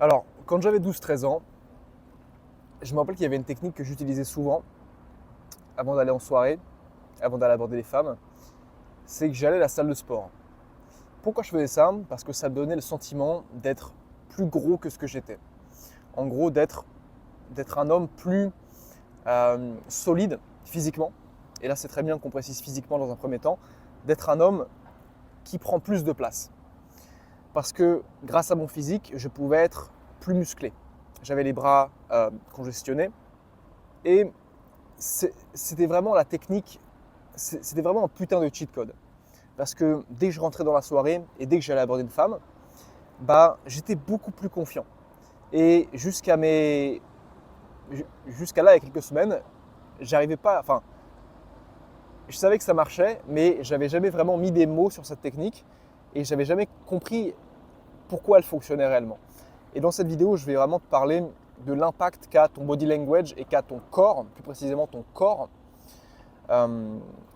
Alors, quand j'avais 12-13 ans, je me rappelle qu'il y avait une technique que j'utilisais souvent avant d'aller en soirée, avant d'aller aborder les femmes, c'est que j'allais à la salle de sport. Pourquoi je faisais ça? Parce que ça me donnait le sentiment d'être plus gros que ce que j'étais. En gros, d'être un homme plus solide physiquement. Et là, c'est très bien qu'on précise physiquement dans un premier temps, d'être un homme qui prend plus de place. Parce que grâce à mon physique, je pouvais être plus musclé. J'avais les bras congestionnés et c'était vraiment la technique, c'était vraiment un putain de cheat code. Parce que dès que je rentrais dans la soirée et dès que j'allais aborder une femme, bah, j'étais beaucoup plus confiant. Et jusqu'à là, il y a quelques semaines, j'arrivais pas, enfin, je savais que ça marchait, mais j'avais jamais vraiment mis des mots sur cette technique et j'avais jamais compris pourquoi elle fonctionnait réellement. Et dans cette vidéo, je vais vraiment te parler de l'impact qu'a ton body language et qu'a ton corps, plus précisément ton corps,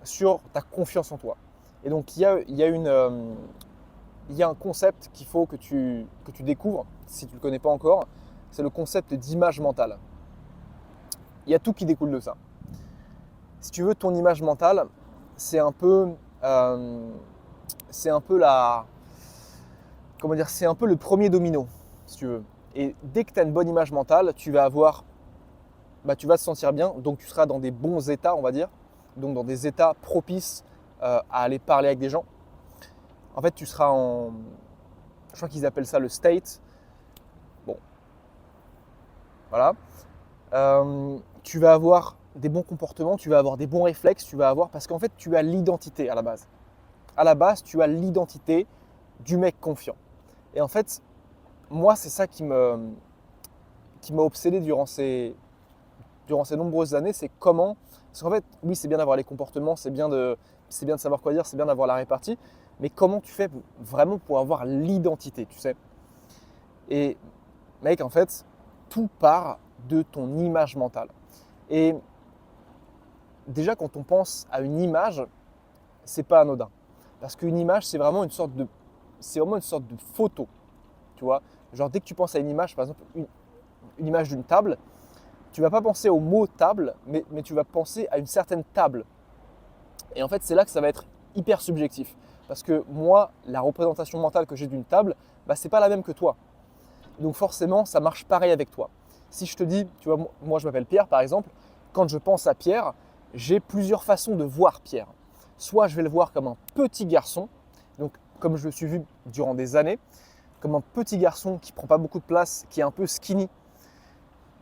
sur ta confiance en toi. Et donc, il y a un concept qu'il faut que tu découvres, si tu ne le connais pas encore, c'est le concept d'image mentale. Il y a tout qui découle de ça. Si tu veux, ton image mentale, c'est un peu, c'est un peu le premier domino, si tu veux. Et dès que tu as une bonne image mentale, tu vas te sentir bien, donc tu seras dans des bons états, on va dire, donc dans des états propices à aller parler avec des gens. En fait, tu seras je crois qu'ils appellent ça le state. Bon, voilà. Tu vas avoir des bons comportements, tu vas avoir des bons réflexes, parce qu'en fait, tu as l'identité à la base. À la base, tu as l'identité du mec confiant. Et en fait, moi, c'est ça qui m'a obsédé durant ces nombreuses années, c'est comment. Parce qu'en fait, oui, c'est bien d'avoir les comportements, c'est bien de savoir quoi dire, c'est bien d'avoir la répartie, mais comment tu fais vraiment pour avoir l'identité, tu sais? Et mec, en fait, tout part de ton image mentale. Et déjà, quand on pense à une image, c'est pas anodin. Parce qu'une image, c'est vraiment une sorte de photo, tu vois? Genre, dès que tu penses à une image, par exemple, une image d'une table, tu ne vas pas penser au mot table, mais tu vas penser à une certaine table. Et en fait, c'est là que ça va être hyper subjectif. Parce que moi, la représentation mentale que j'ai d'une table, bah, ce n'est pas la même que toi. Donc forcément, ça marche pareil avec toi. Si je te dis, tu vois, moi je m'appelle Pierre par exemple, quand je pense à Pierre, j'ai plusieurs façons de voir Pierre. Soit je vais le voir comme un petit garçon, donc comme je le suis vu durant des années, comme un petit garçon qui ne prend pas beaucoup de place, qui est un peu skinny,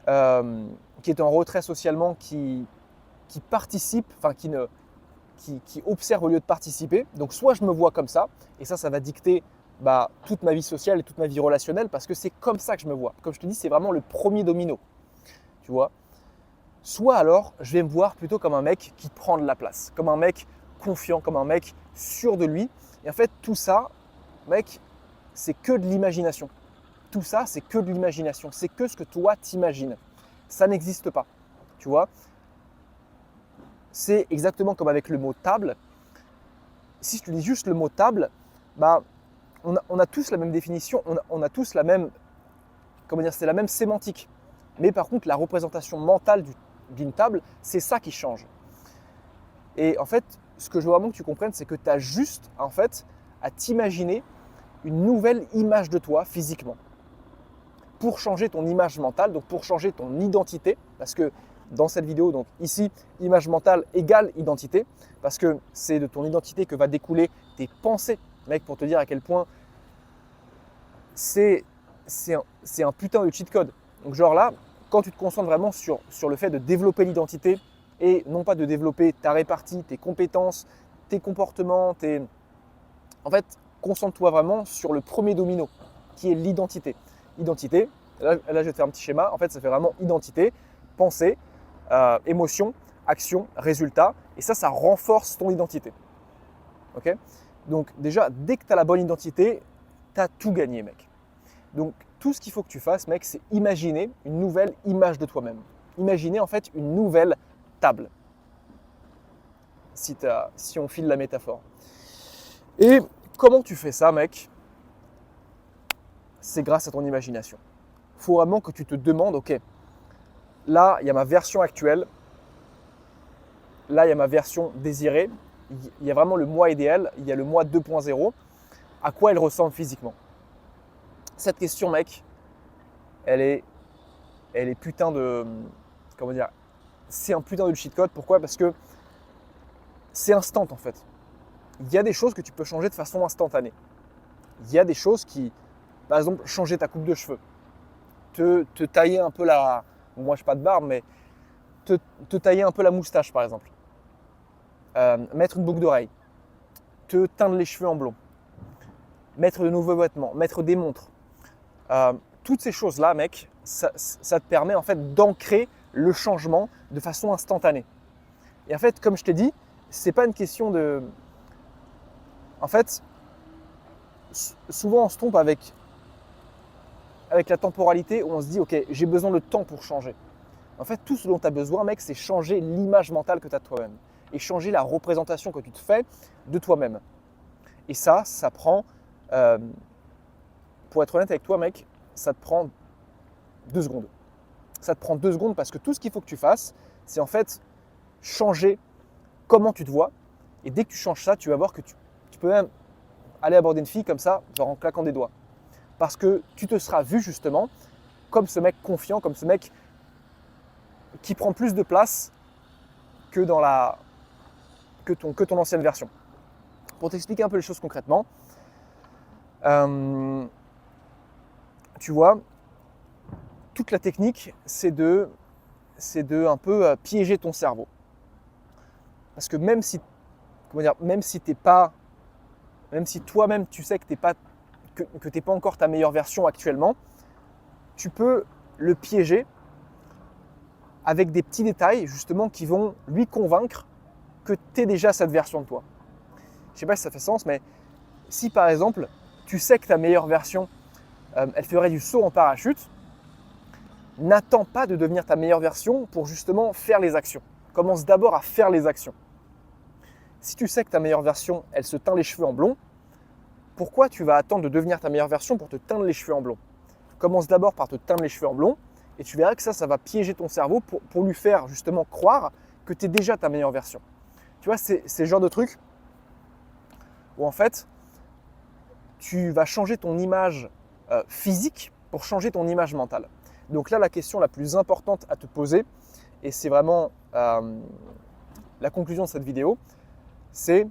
qui est en retrait socialement, qui participe, enfin qui observe au lieu de participer. Donc soit je me vois comme ça, et ça va dicter toute ma vie sociale et toute ma vie relationnelle, parce que c'est comme ça que je me vois. Comme je te dis, c'est vraiment le premier domino, tu vois. Soit alors, je vais me voir plutôt comme un mec qui prend de la place, comme un mec confiant, comme un mec sûr de lui. Et en fait, tout ça, mec, c'est que de l'imagination. Tout ça, c'est que de l'imagination. C'est que ce que toi t'imagines. Ça n'existe pas, tu vois. C'est exactement comme avec le mot table. Si je te dis juste le mot table, bah, on a tous la même définition, on a tous la même, comment dire, c'est la même sémantique. Mais par contre, la représentation mentale d'une table, c'est ça qui change. Et en fait, ce que je veux vraiment que tu comprennes, c'est que tu as juste en fait à t'imaginer une nouvelle image de toi physiquement. Pour changer ton image mentale, donc pour changer ton identité, parce que dans cette vidéo, donc ici, image mentale égale identité, parce que c'est de ton identité que va découler tes pensées, mec, pour te dire à quel point c'est un putain de cheat code. Donc genre là, quand tu te concentres vraiment sur le fait de développer l'identité et non pas de développer ta répartie, tes compétences, tes comportements, en fait, concentre-toi vraiment sur le premier domino, qui est l'identité. Identité, là je vais te faire un petit schéma, en fait ça fait vraiment identité, pensée, émotion, action, résultat, et ça renforce ton identité. Ok? Donc déjà, dès que tu as la bonne identité, tu as tout gagné, mec. Donc tout ce qu'il faut que tu fasses, mec, c'est imaginer une nouvelle image de toi-même. Imaginer en fait une nouvelle table, si on file la métaphore. Et comment tu fais ça, mec? C'est grâce à ton imagination. faut vraiment que tu te demandes, ok, là, il y a ma version actuelle, là, il y a ma version désirée, il y a vraiment le moi idéal, il y a le moi 2.0, à quoi elle ressemble physiquement? Cette question, mec, elle est putain de, comment dire, c'est un putain de cheat code. Pourquoi? Parce que c'est instant en fait. Il y a des choses que tu peux changer de façon instantanée. Il y a des choses qui, par exemple, changer ta coupe de cheveux, te tailler un peu la, bon, moi je n'ai pas de barbe, mais te tailler un peu la moustache par exemple, mettre une boucle d'oreille, te teindre les cheveux en blond, mettre de nouveaux vêtements, mettre des montres. Toutes ces choses-là, mec, ça te permet en fait d'ancrer le changement de façon instantanée. Et en fait, comme je t'ai dit, c'est pas une question de… En fait, souvent on se trompe avec la temporalité où on se dit « Ok, j'ai besoin de temps pour changer ». En fait, tout ce dont tu as besoin, mec, c'est changer l'image mentale que tu as de toi-même et changer la représentation que tu te fais de toi-même. Et ça prend… pour être honnête avec toi, mec, ça te prend 2 secondes. Ça te prend 2 secondes parce que tout ce qu'il faut que tu fasses, c'est en fait changer comment tu te vois. Et dès que tu changes ça, tu vas voir que tu peux même aller aborder une fille comme ça, genre en claquant des doigts. Parce que tu te seras vu justement comme ce mec confiant, comme ce mec qui prend plus de place que dans que ton ancienne version. Pour t'expliquer un peu les choses concrètement, tu vois, toute la technique, c'est de un peu piéger ton cerveau. Parce que même si toi-même tu sais que tu n'es pas encore ta meilleure version actuellement, tu peux le piéger avec des petits détails justement qui vont lui convaincre que tu es déjà cette version de toi. Je ne sais pas si ça fait sens, mais si par exemple, tu sais que ta meilleure version, elle ferait du saut en parachute, n'attends pas de devenir ta meilleure version pour justement faire les actions. Commence d'abord à faire les actions. Si tu sais que ta meilleure version, elle se teint les cheveux en blond, pourquoi tu vas attendre de devenir ta meilleure version pour te teindre les cheveux en blond? Commence d'abord par te teindre les cheveux en blond et tu verras que ça va piéger ton cerveau pour lui faire justement croire que tu es déjà ta meilleure version. Tu vois, c'est le genre de truc où en fait, tu vas changer ton image physique pour changer ton image mentale. Donc là, la question la plus importante à te poser, et c'est vraiment la conclusion de cette vidéo, c'est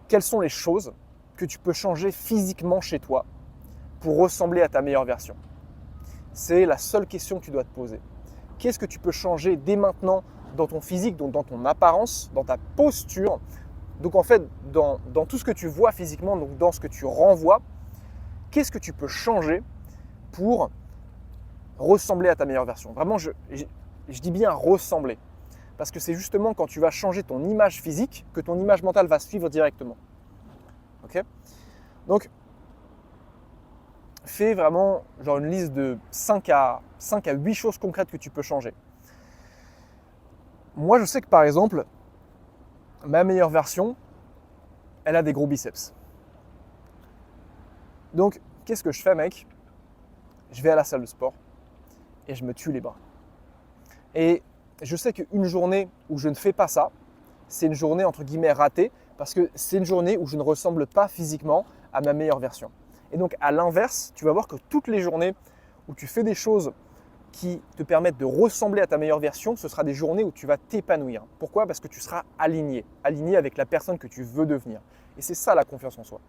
quelles sont les choses que tu peux changer physiquement chez toi pour ressembler à ta meilleure version. C'est la seule question que tu dois te poser. Qu'est-ce que tu peux changer dès maintenant dans ton physique, donc dans ton apparence, dans ta posture, donc en fait dans tout ce que tu vois physiquement, donc dans ce que tu renvoies, qu'est-ce que tu peux changer pour ressembler à ta meilleure version? Vraiment, je dis bien ressembler. Parce que c'est justement quand tu vas changer ton image physique que ton image mentale va suivre directement. Ok? Donc, fais vraiment genre une liste de 5 à 8 choses concrètes que tu peux changer. Moi, je sais que par exemple, ma meilleure version, elle a des gros biceps. Donc, qu'est-ce que je fais, mec? Je vais à la salle de sport et je me tue les bras. Et je sais qu'une journée où je ne fais pas ça, c'est une journée entre guillemets ratée parce que c'est une journée où je ne ressemble pas physiquement à ma meilleure version. Et donc à l'inverse, tu vas voir que toutes les journées où tu fais des choses qui te permettent de ressembler à ta meilleure version, ce sera des journées où tu vas t'épanouir. Pourquoi? Parce que tu seras aligné avec la personne que tu veux devenir. Et c'est ça la confiance en soi.